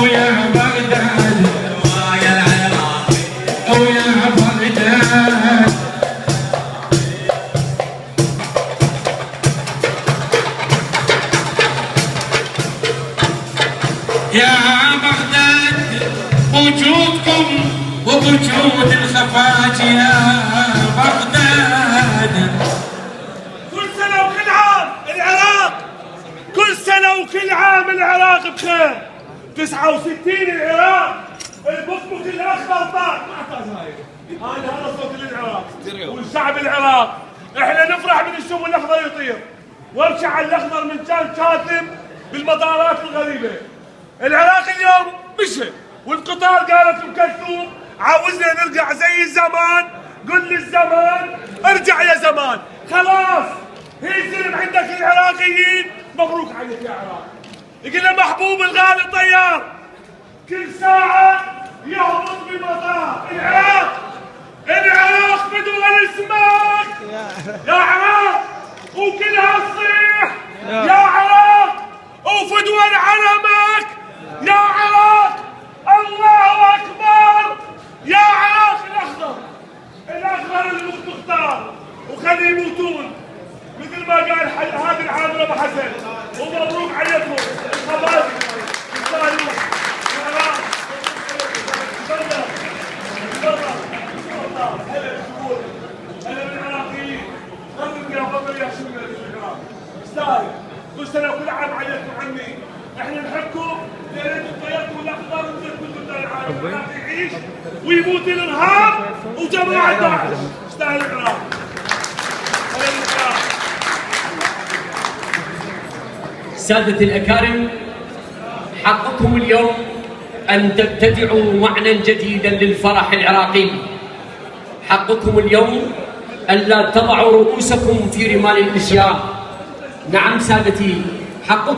ويا بغداد ويا العراق ويا بغداد. يا بغداد وجودكم ووجود الخفاج يا بغداد. كل سنة وكل عام العراق، كل سنة وكل عام العراق بخير. 69 العراق، البكبك الأخضر طار. هذا صوت العراق والشعب العراق. احنا نفرح من الشوم الأخضر يطير، وارجع الأخضر من كان كاتم بالمطارات الغريبة. العراق اليوم مشى، والقطار قالت ام كلثوم عاوزنا نرجع زي الزمان. قل للزمان ارجع يا زمان. خلاص هي زلم عندك العراقيين. مبروك عليك يا عراق. يقول محبوب الغالي طيار كل ساعة يهبط بمطار. العراق بدون اسمك يا عراق، وكلها تصيح يا عراق، وفدوى علمك يا عراق. الله اكبر يا عراق. الاخضر اللي مختار وخليه يموتون مثل ما قال هذا العامل ابو حسن. ومبروك عليكم الخبر. تستاهلون يا عراق. هلا بالعراقيين. فضل يا شمال العراق. تستاهل. كل سنه وكل عام عليكم عمي. احنا نحبكم لان انتم طيبتوا الاخضر ونزلتوا قدام العالم يعيش ويموت الارهاب وجماعه داعش. تستاهل العراق. سادة الأكارم، حقكم اليوم أن تبتدعوا معنى جديدا للفرح العراقي. حقكم اليوم أن لا تضعوا رؤوسكم في رمال الإسيان. نعم سادتي، حقكم